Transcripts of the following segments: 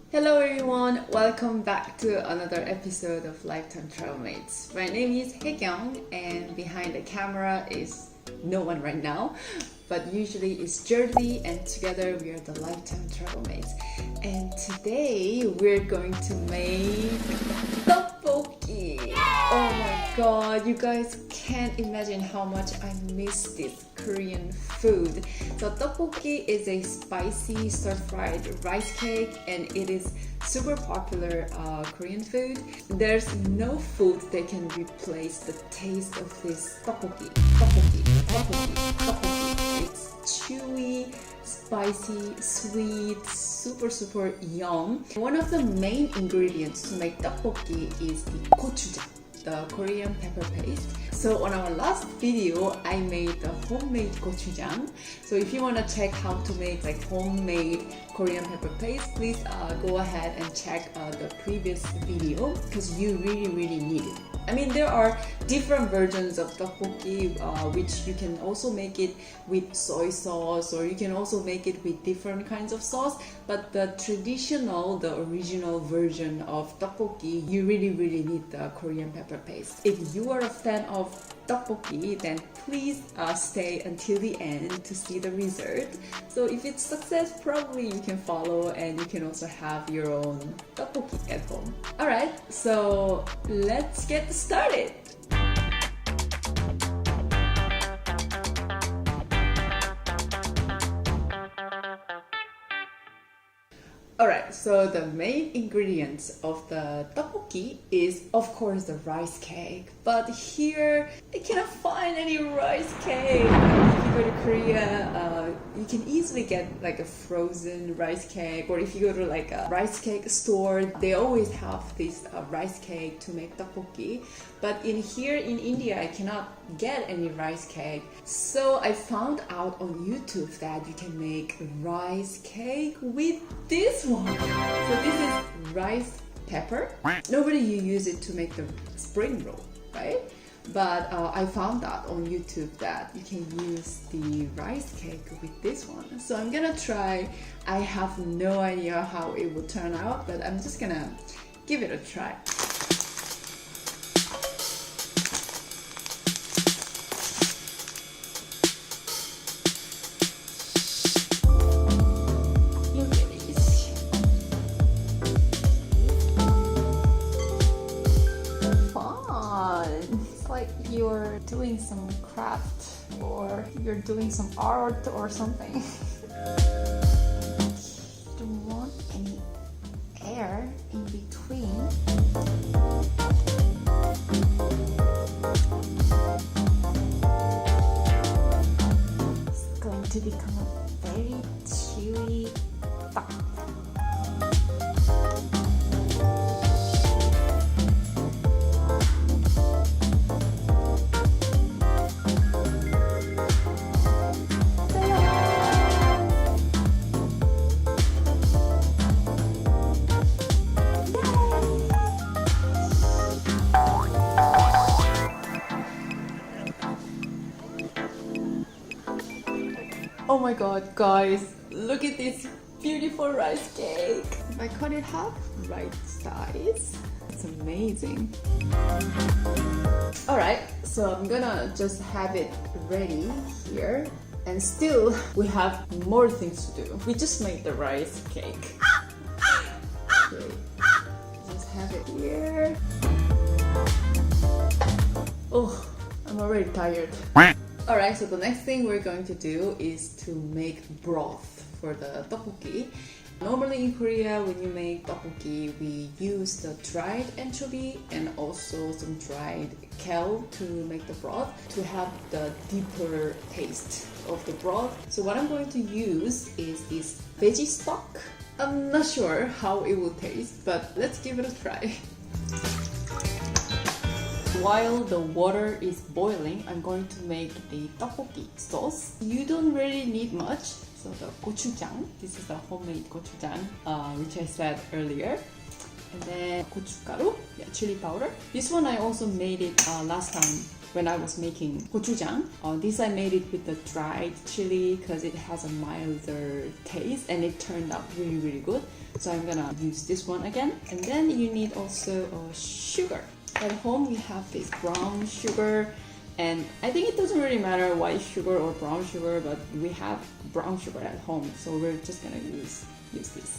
Hello everyone, welcome back to another episode of Lifetime Travel Mates. My name is Hyekyong and behind the camera is no one right now, but usually it's Jordi and together we are the Lifetime Travel Mates. And today we're going to make tteok-bokki. Oh my god, you guys can't imagine how much I miss this Korean food. So tteok-bokki is a spicy stir-fried rice cake and it is super popular Korean food. There's no food that can replace the taste of this tteokbokki. It's chewy, spicy, sweet, super yum. One of the main ingredients to make tteokbokki is the gochujang, the Korean pepper paste. So on our last video, I made the homemade gochujang. So if you want to check how to make like homemade Korean pepper paste, please go ahead and check the previous video because you really need it. I mean, there are different versions of tteokbokki, which you can also make it with soy sauce, or you can also make it with different kinds of sauce. But the traditional, the original version of tteokbokki, you really need the Korean pepper paste. If you are a fan of tteokbokki, then please stay until the end to see the result. So if it's success, probably you can follow and you can also have your own tteokbokki at home. Alright, so let's get started. Alright, so the main ingredients of the tteokbokki is of course the rice cake, but here I cannot find any rice cake. If you go to Korea, you can easily get like a frozen rice cake, or if you go to like a rice cake store, they always have this rice cake to make tteokbokki. But here in India, I cannot get any rice cake. So I found out on YouTube that you can make rice cake with this one. So this is rice pepper. Normally you use it to make the spring roll, right? But I found out on YouTube that you can use the rice cake with this one. So I'm gonna try. I have no idea how it will turn out, but I'm just gonna give it a try. You're doing some craft or you're doing some art or something. Don't want any air in between. It's going to become a very chewy duck. Oh my god, guys, look at this beautiful rice cake. If I cut it half, right size. It's amazing. Alright, so I'm gonna just have it ready here. And still, we have more things to do. We just made the rice cake. Okay, just have it here. Oh, I'm already tired. Alright, so the next thing we're going to do is to make broth for the tteokbokki. Normally in Korea, when you make tteokbokki, we use the dried anchovy and also some dried kale to make the broth to have the deeper taste of the broth. So what I'm going to use is this veggie stock. I'm not sure how it will taste, but let's give it a try. While the water is boiling, I'm going to make the tteokbokki sauce. You don't really need much. So the gochujang, this is the homemade gochujang, which I said earlier. And then gochugaru, chili powder. This one I also made it last time when I was making gochujang. This I made it with the dried chili because it has a milder taste and it turned out really, really good. So I'm gonna use this one again. And then you need also sugar. At home we have this brown sugar, and I think it doesn't really matter white sugar or brown sugar, but we have brown sugar at home, so we're just gonna use this.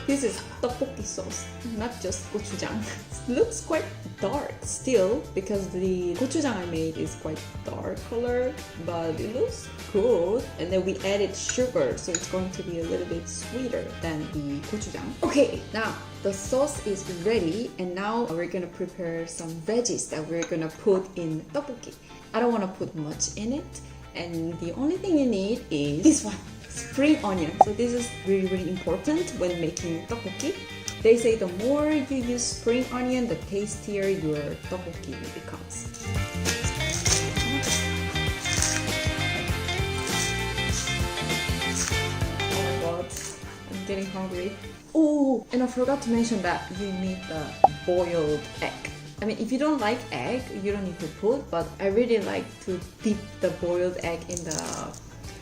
This is tteokbokki sauce, not just gochujang. It looks quite dark still because the gochujang I made is quite dark color, but it looks good. And then we added sugar, so it's going to be a little bit sweeter than the gochujang. Okay, now the sauce is ready, and now we're gonna prepare some veggies that we're gonna put in tteokbokki. I don't want to put much in it, and the only thing you need is this one. Spring onion. So this is really, really important when making tteokbokki. They say the more you use spring onion, the tastier your tteokbokki becomes. Oh my god, I'm getting hungry. Oh, and I forgot to mention that you need the boiled egg. I mean, if you don't like egg, you don't need to put, but I really like to dip the boiled egg in the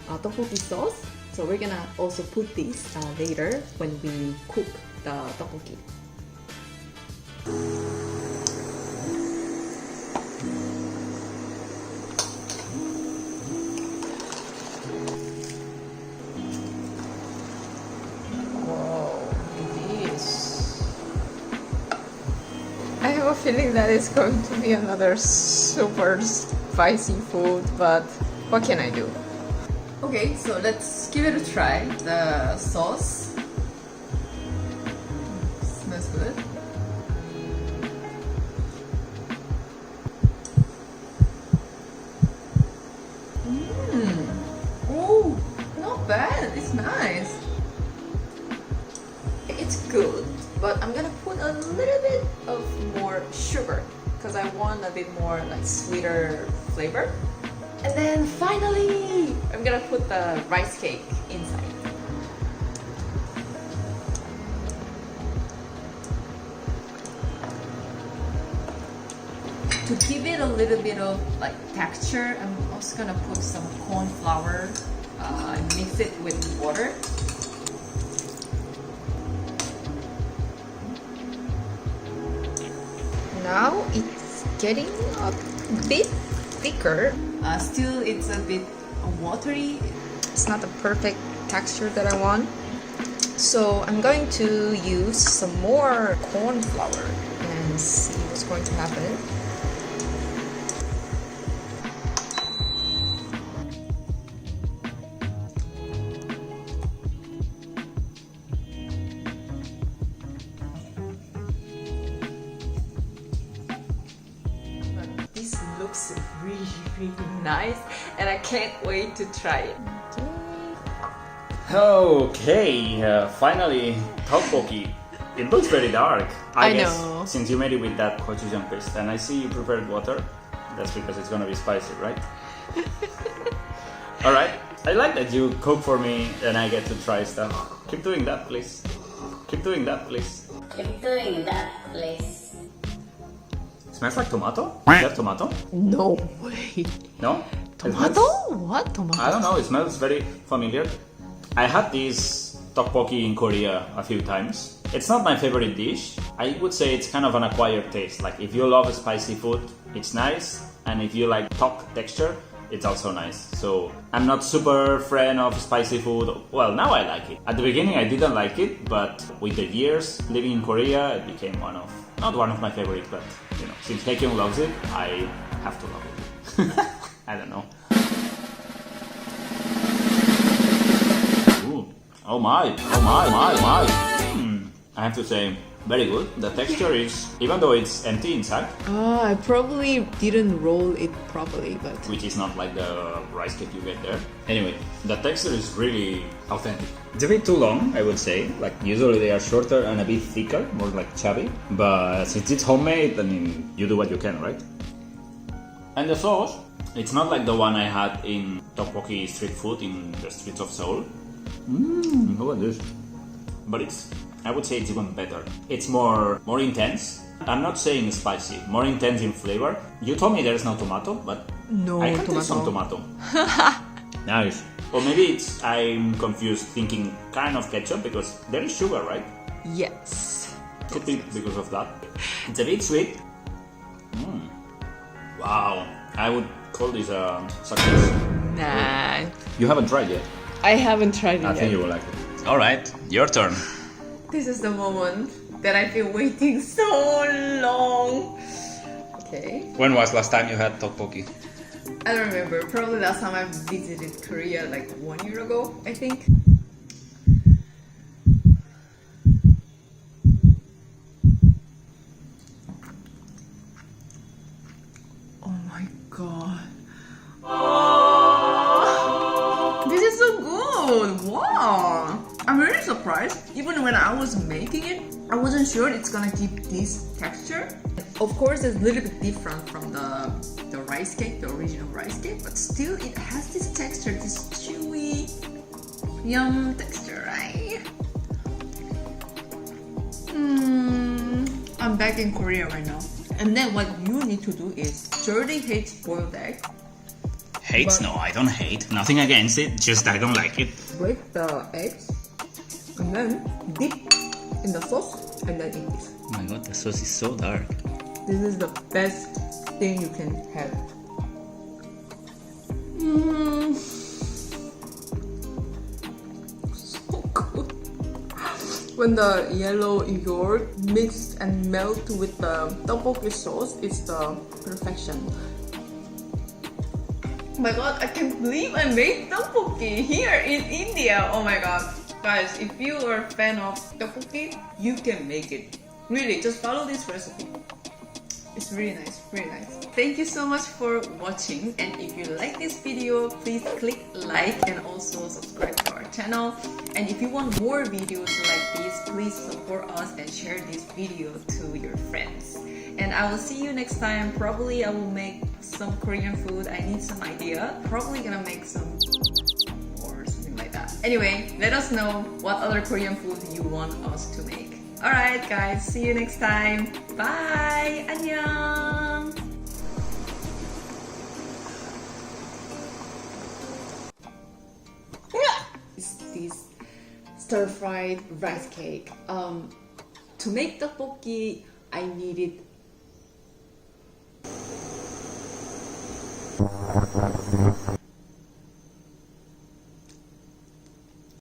tteokbokki sauce. So we're gonna also put this later when we cook the tteokbokki. Whoa, this. I have a feeling that it's going to be another super spicy food, but what can I do? Okay, so let's give it a try. The sauce smells good. Oh, not bad. It's nice. It's good, but I'm gonna put a little bit of more sugar because I want a bit more like sweeter flavor. And then finally, I'm gonna put the rice cake inside. To give it a little bit of like texture, I'm also gonna put some corn flour and mix it with water. Now it's getting a bit thicker. Still, it's a bit watery. It's not the perfect texture that I want. So I'm going to use some more corn flour and see what's going to happen. This looks really, really nice, and I can't wait to try it. Okay, finally, tteokbokki. It looks very dark. I guess know. Since you made it with that gochujang paste, and I see you prepared water. That's because it's gonna be spicy, right? All right. I like that you cook for me and I get to try stuff. Keep doing that, please. Keep doing that, please. Keep doing that, please. Smells like tomato. Is that tomato? No way. No? It Tomato? smells- What tomato? I don't know. It smells very familiar. I had this tteokbokki in Korea a few times. It's not my favorite dish. I would say it's kind of an acquired taste. Like if you love spicy food, it's nice. And if you like tteok texture, it's also nice. So I'm not super fan of spicy food. Well, now I like it. At the beginning I didn't like it, but with the years living in Korea, it became not one of my favorites, but you know, since Hyekyong loves it, I have to love it. I don't know. Ooh. Oh my. I have to say, very good. The texture is, even though it's empty inside, I probably didn't roll it properly, but which is not like the rice cake you get there. Anyway, the texture is really authentic. It's a bit too long, I would say. Like usually they are shorter and a bit thicker, more like chubby. But since it's homemade, I mean, you do what you can, right? And the sauce, it's not like the one I had in tteokbokki street food in the streets of Seoul. Look at this. But I would say it's even better. It's more intense. I'm not saying spicy, more intense in flavor. You told me there's no tomato, but No I can taste some tomato. Nice. Or maybe I'm confused thinking kind of ketchup because there is sugar, right? Yes. Could be because of that. It's a bit sweet. Wow. I would call this a success. Nah. You haven't tried yet. I haven't tried it I yet. think you will like it. Alright, your turn. This is the moment that I've been waiting so long. Okay. When was last time you had tteokbokki? I don't remember. Probably last time I visited Korea like 1 year ago, I think. Oh my god. Oh, this is so good. Wow. I'm really surprised. Even when I was making it, I wasn't sure it's gonna give this texture. Of course, it's a little bit different from the rice cake, the original rice cake, but still it has this texture, this chewy, yum texture, right? I'm back in Korea right now. And then what you need to do is, Jordi hates boiled egg. Hates? No, I don't hate. Nothing against it, just I don't like it. Break the eggs and then dip in the sauce and then eat this. Oh my god, the sauce is so dark. This is the best thing you can have. So good. When the yellow yogurt mixed and melt with the tteokbokki sauce, it's the perfection. Oh my god, I can't believe I made tteokbokki here in India. Oh my god. Guys, if you are a fan of tteokbokki, you can make it. Really, just follow this recipe. It's really nice, really nice. Thank you so much for watching, and if you like this video, please click like and also subscribe to our channel. And if you want more videos like this, please support us and share this video to your friends. And I will see you next time. Probably I will make some Korean food. I need some idea. Probably gonna make some or something like that. Anyway, let us know what other Korean food you want us to make. Alright guys, see you next time. Bye! 안녕! It's this stir-fried rice cake. To make tteokbokki, I needed